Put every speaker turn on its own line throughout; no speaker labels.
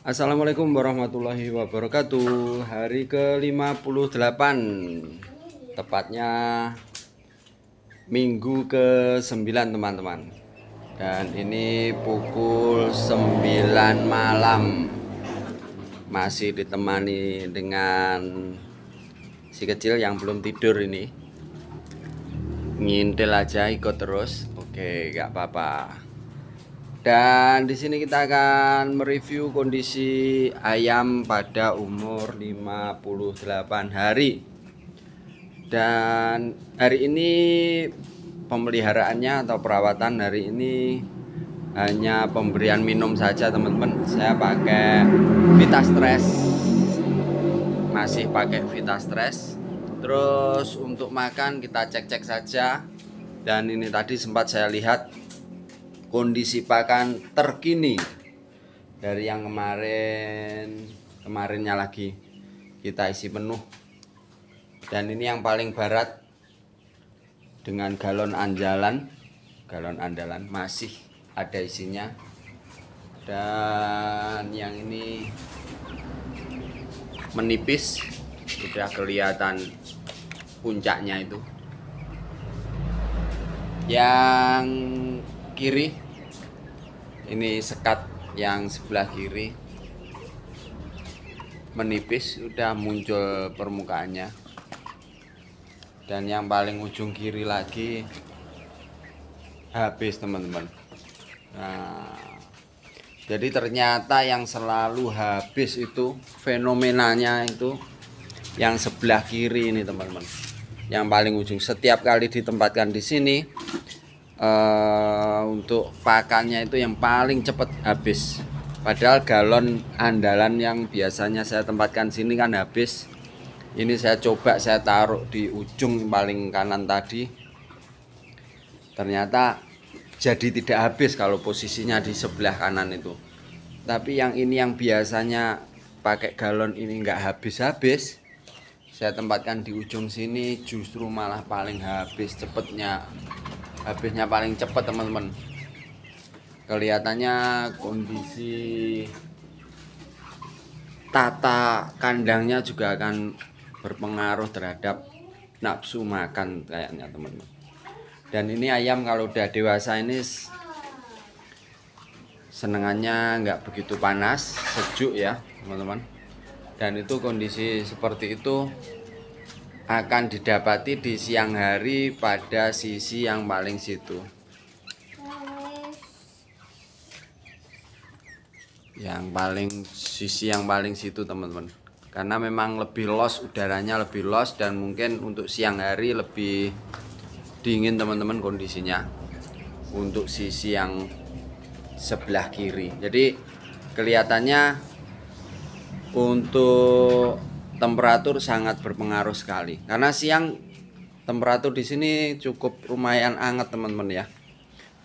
Assalamualaikum warahmatullahi wabarakatuh. Hari ke-58, tepatnya minggu ke-9 teman-teman. Dan ini pukul 9 malam. Masih ditemani dengan si kecil yang belum tidur ini. Ngintil aja, ikut terus. Oke, gak apa-apa. Dan di sini kita akan mereview kondisi ayam pada umur 58 hari. Dan hari ini pemeliharaannya atau perawatan hari ini hanya pemberian minum saja teman-teman. Saya pakai VitaStress. Masih pakai VitaStress. Terus untuk makan kita cek-cek saja. Dan ini tadi sempat saya lihat kondisi pakan terkini dari yang kemarinnya lagi kita isi penuh. Dan ini yang paling barat dengan galon andalan masih ada isinya. Dan yang ini menipis, sudah kelihatan puncaknya itu. Yang kiri ini sekat yang sebelah kiri menipis, sudah muncul permukaannya. Dan yang paling ujung kiri lagi habis teman-teman. Nah, jadi ternyata yang selalu habis itu fenomenanya itu yang sebelah kiri ini teman-teman, yang paling ujung. Setiap kali ditempatkan di sini untuk pakannya itu yang paling cepat habis. Padahal galon andalan yang biasanya saya tempatkan sini kan habis. Ini saya coba saya taruh di ujung paling kanan tadi. Ternyata jadi tidak habis kalau posisinya di sebelah kanan itu. Tapi yang ini yang biasanya pakai galon ini nggak habis-habis, saya tempatkan di ujung sini justru malah paling habis cepetnya. Habisnya paling cepat teman-teman. Kelihatannya kondisi tata kandangnya juga akan berpengaruh terhadap nafsu makan kayaknya teman-teman. Dan ini ayam kalau udah dewasa ini senengannya nggak begitu panas, sejuk ya teman-teman. Dan itu kondisi seperti itu akan didapati di siang hari pada sisi yang paling situ. Sisi yang paling situ teman-teman. Karena memang lebih los, udaranya lebih los, dan mungkin untuk siang hari lebih dingin teman-teman kondisinya. Untuk sisi yang sebelah kiri. Jadi kelihatannya untuk temperatur sangat berpengaruh sekali. Karena siang temperatur di sini cukup lumayan hangat teman-teman ya.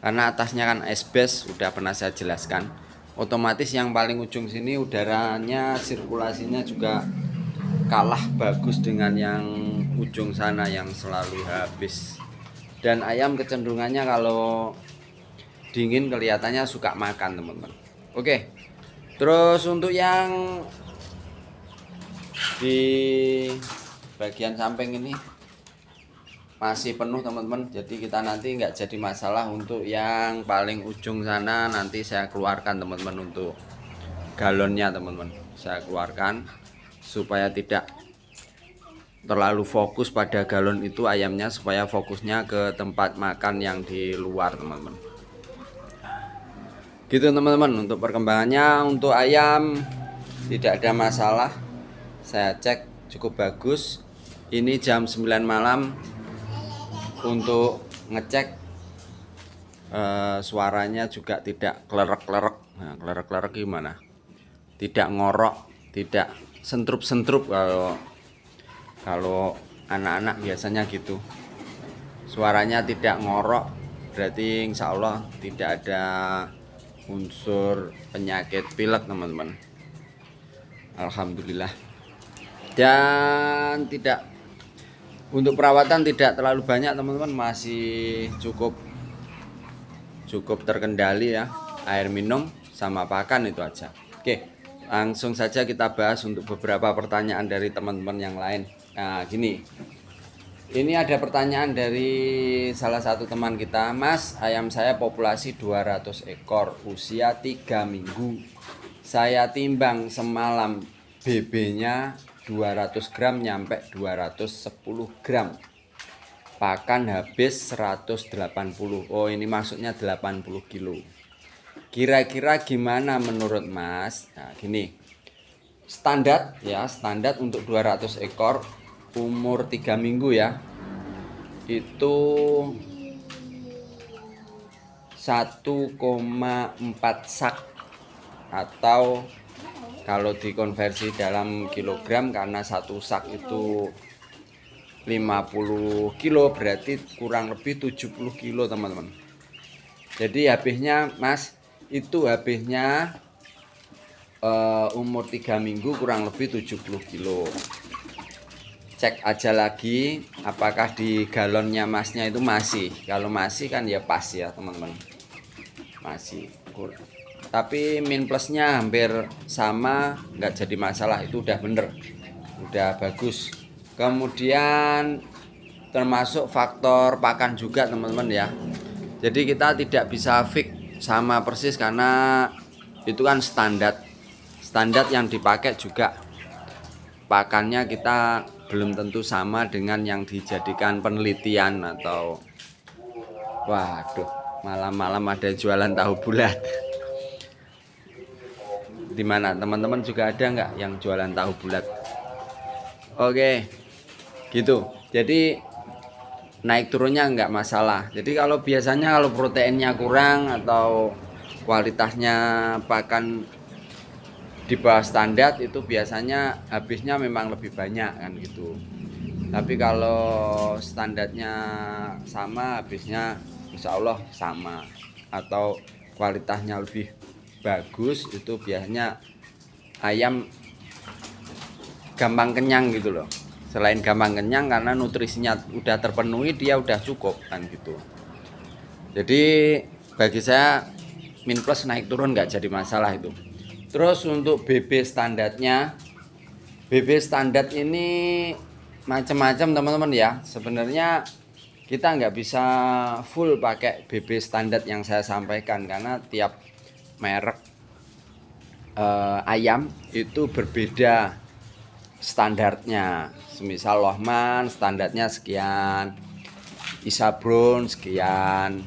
Karena atasnya kan esbes, udah pernah saya jelaskan. Otomatis yang paling ujung sini udaranya sirkulasinya juga kalah bagus dengan yang ujung sana yang selalu habis. Dan ayam kecenderungannya kalau dingin kelihatannya suka makan teman-teman. Oke. Terus untuk yang di bagian samping ini masih penuh teman-teman, jadi kita nanti nggak jadi masalah. Untuk yang paling ujung sana nanti saya keluarkan teman-teman, untuk galonnya teman-teman saya keluarkan supaya tidak terlalu fokus pada galon itu ayamnya, supaya fokusnya ke tempat makan yang di luar teman-teman. Gitu teman-teman untuk perkembangannya. Untuk ayam tidak ada masalah, saya cek cukup bagus. Ini jam 9 malam. Untuk ngecek suaranya juga tidak klerek-klerek. Nah, klerek-klerek gimana? Tidak ngorok, tidak sentrup-sentrup kalau anak-anak biasanya gitu. Suaranya tidak ngorok, berarti insya Allah tidak ada unsur penyakit pilek teman-teman. Alhamdulillah. Dan untuk perawatan tidak terlalu banyak teman-teman, masih cukup terkendali ya. Air minum sama pakan itu aja. Oke, langsung saja kita bahas untuk beberapa pertanyaan dari teman-teman yang lain. Nah, gini. Ini ada pertanyaan dari salah satu teman kita. Mas, ayam saya populasi 200 ekor, usia 3 minggu. Saya timbang semalam, BB-nya 200 gram nyampe 210 gram. Pakan habis 180. Oh, ini maksudnya 80 kilo. Kira-kira gimana menurut Mas? Nah, gini. Standar ya, standar untuk 200 ekor umur 3 minggu ya, itu 1,4 sak, atau kalau dikonversi dalam kilogram, karena satu sak itu 50 kilo, berarti kurang lebih 70 kilo teman-teman. Jadi habisnya Mas, itu habisnya umur 3 minggu kurang lebih 70 kilo. Cek aja lagi apakah di galonnya Masnya itu masih. Kalau masih kan ya pas ya teman-teman, masih. Tapi min plusnya hampir sama, nggak jadi masalah, itu udah bener, udah bagus. Kemudian termasuk faktor pakan juga teman-teman ya. Jadi kita tidak bisa fix sama persis, karena itu kan standar yang dipakai juga pakannya kita belum tentu sama dengan yang dijadikan penelitian. Atau waduh, malam-malam ada jualan tahu bulat. Dimana teman-teman juga ada nggak yang jualan tahu bulat? Oke, gitu. Jadi naik turunnya nggak masalah. Jadi kalau biasanya kalau proteinnya kurang atau kualitasnya pakan di bawah standar, itu biasanya habisnya memang lebih banyak kan gitu. Tapi kalau standarnya sama, habisnya insya Allah sama, atau kualitasnya lebih bagus, itu biasanya ayam gampang kenyang gitu loh. Selain gampang kenyang, karena nutrisinya udah terpenuhi, dia udah cukup kan gitu. Jadi bagi saya min plus naik turun nggak jadi masalah itu. Terus untuk BB standarnya, BB standar ini macam-macam teman-teman ya. Sebenarnya kita nggak bisa full pakai BB standar yang saya sampaikan, karena tiap merek ayam itu berbeda standarnya. Semisal Lohman standarnya sekian, Isabron sekian,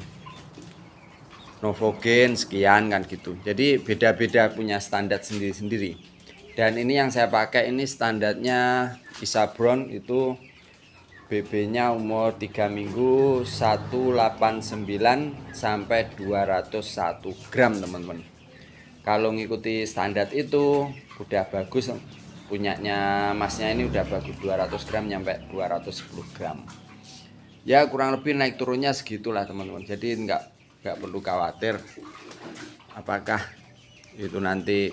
Novogen sekian kan gitu. Jadi beda-beda punya standar sendiri-sendiri. Dan ini yang saya pakai ini standarnya Isabron, itu BB-nya umur 3 minggu 189 sampai 201 gram teman-teman. Kalau ngikuti standar itu udah bagus, punyanya Masnya ini udah bagus, 200 gram nyampe 210 gram. Ya kurang lebih naik turunnya segitulah teman-teman. Jadi nggak perlu khawatir apakah itu nanti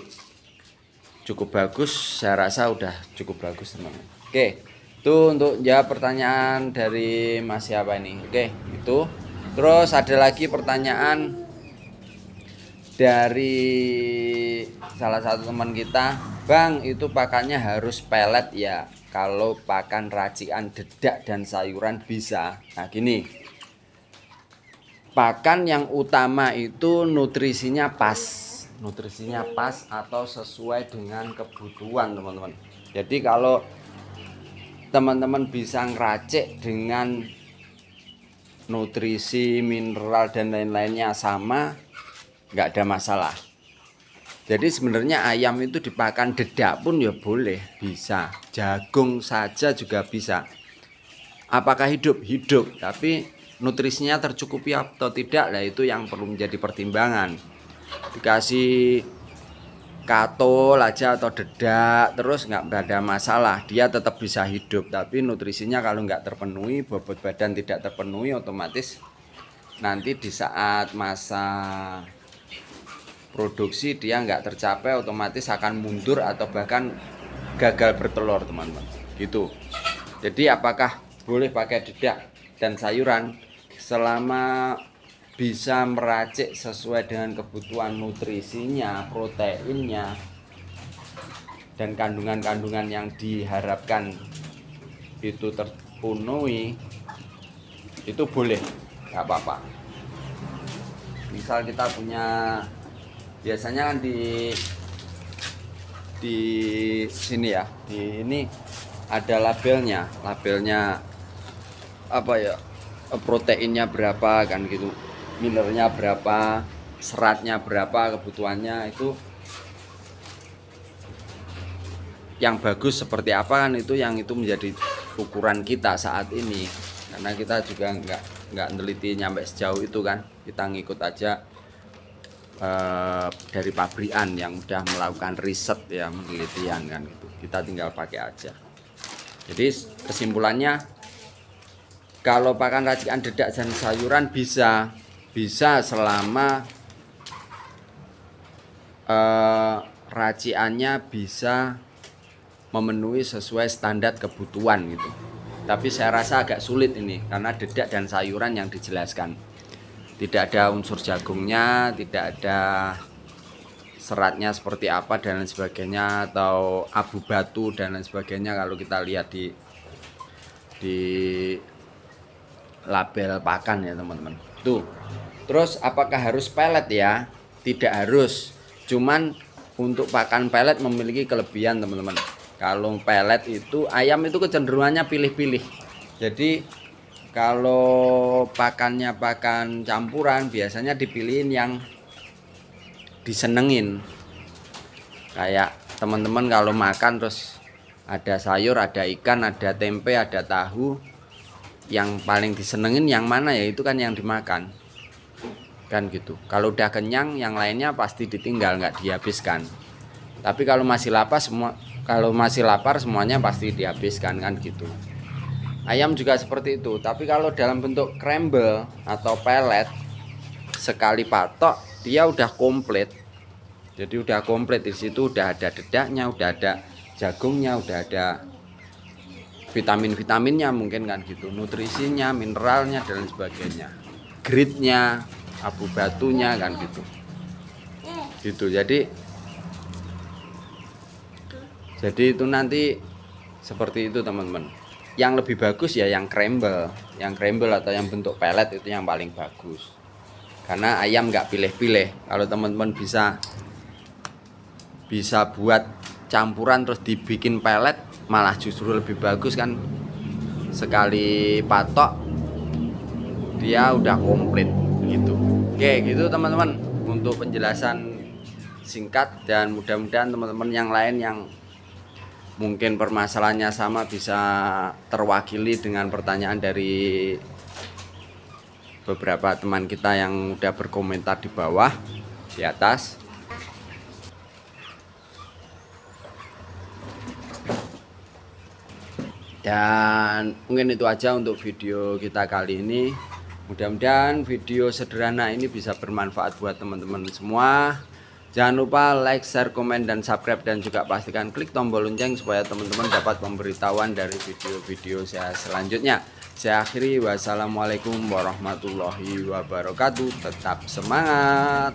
cukup bagus. Saya rasa udah cukup bagus teman-teman. Oke, itu untuk jawab pertanyaan dari Mas siapa ini. Oke, itu. Terus ada lagi pertanyaan dari salah satu teman kita. Bang, itu pakannya harus pelet ya? Kalau pakan racikan dedak dan sayuran bisa. Nah gini, pakan yang utama itu nutrisinya pas atau sesuai dengan kebutuhan teman-teman. Jadi kalau teman-teman bisa ngeracik dengan nutrisi, mineral dan lain-lainnya sama, nggak ada masalah. Jadi sebenarnya ayam itu dipakan dedak pun ya boleh, bisa. Jagung saja juga bisa. Apakah hidup? Hidup, tapi nutrisinya tercukupi atau tidak, lah itu yang perlu menjadi pertimbangan. Dikasih katol aja atau dedak terus nggak ada masalah, dia tetap bisa hidup. Tapi nutrisinya kalau nggak terpenuhi, bobot badan tidak terpenuhi, otomatis nanti di saat masa produksi dia nggak tercapai, otomatis akan mundur atau bahkan gagal bertelur teman-teman gitu. Jadi apakah boleh pakai dedak dan sayuran? Selama bisa meracik sesuai dengan kebutuhan nutrisinya, proteinnya, dan kandungan-kandungan yang diharapkan itu terpenuhi, itu boleh, nggak apa-apa. Misal kita punya, biasanya kan di sini ya, di ini ada labelnya apa ya, proteinnya berapa kan gitu, mineralnya berapa, seratnya berapa, kebutuhannya itu yang bagus seperti apa kan, itu yang itu menjadi ukuran kita saat ini. Karena kita juga nggak neliti nyampe sejauh itu kan, kita ngikut aja dari pabrikan yang udah melakukan riset ya, penelitian kan gitu, kita tinggal pakai aja. Jadi kesimpulannya, kalau pakan racikan dedak dan sayuran bisa selama raciannya bisa memenuhi sesuai standar kebutuhan gitu. Tapi saya rasa agak sulit ini karena dedak dan sayuran yang dijelaskan tidak ada unsur jagungnya, tidak ada seratnya seperti apa dan lain sebagainya, atau abu batu dan lain sebagainya kalau kita lihat di label pakan ya teman-teman. Tuh. Terus apakah harus pelet ya? Tidak harus. Cuman untuk pakan pelet memiliki kelebihan teman-teman. Kalau pelet itu, ayam itu kecenderungannya pilih-pilih. Jadi kalau pakannya pakan campuran, biasanya dipilihin yang disenengin. Kayak teman-teman kalau makan terus ada sayur, ada ikan, ada tempe, ada tahu, yang paling disenengin yang mana ya itu kan yang dimakan. Kan gitu. Kalau udah kenyang, yang lainnya pasti ditinggal, nggak dihabiskan. Tapi kalau masih lapar semuanya pasti dihabiskan kan gitu. Ayam juga seperti itu. Tapi kalau dalam bentuk crumble atau pelet, sekali patok dia udah komplit. Jadi udah komplit, di situ udah ada dedaknya, udah ada jagungnya, udah ada vitamin-vitaminnya mungkin kan gitu, nutrisinya, mineralnya dan lain sebagainya, gritnya, abu batunya kan gitu. Jadi itu nanti seperti itu teman-teman. Yang lebih bagus ya yang crumble atau yang bentuk pelet, itu yang paling bagus. Karena ayam nggak pilih-pilih. Kalau teman-teman bisa buat campuran terus dibikin pelet, malah justru lebih bagus kan. Sekali patok dia udah komplit gitu. Oke gitu teman-teman, untuk penjelasan singkat, dan mudah-mudahan teman-teman yang lain yang mungkin permasalahannya sama bisa terwakili dengan pertanyaan dari beberapa teman kita yang udah berkomentar di bawah, di atas. Dan mungkin itu aja untuk video kita kali ini. Mudah-mudahan video sederhana ini bisa bermanfaat buat teman-teman semua. Jangan lupa like, share, komen, dan subscribe, dan juga pastikan klik tombol lonceng supaya teman-teman dapat pemberitahuan dari video-video saya selanjutnya. Saya akhiri, wassalamualaikum warahmatullahi wabarakatuh. Tetap semangat.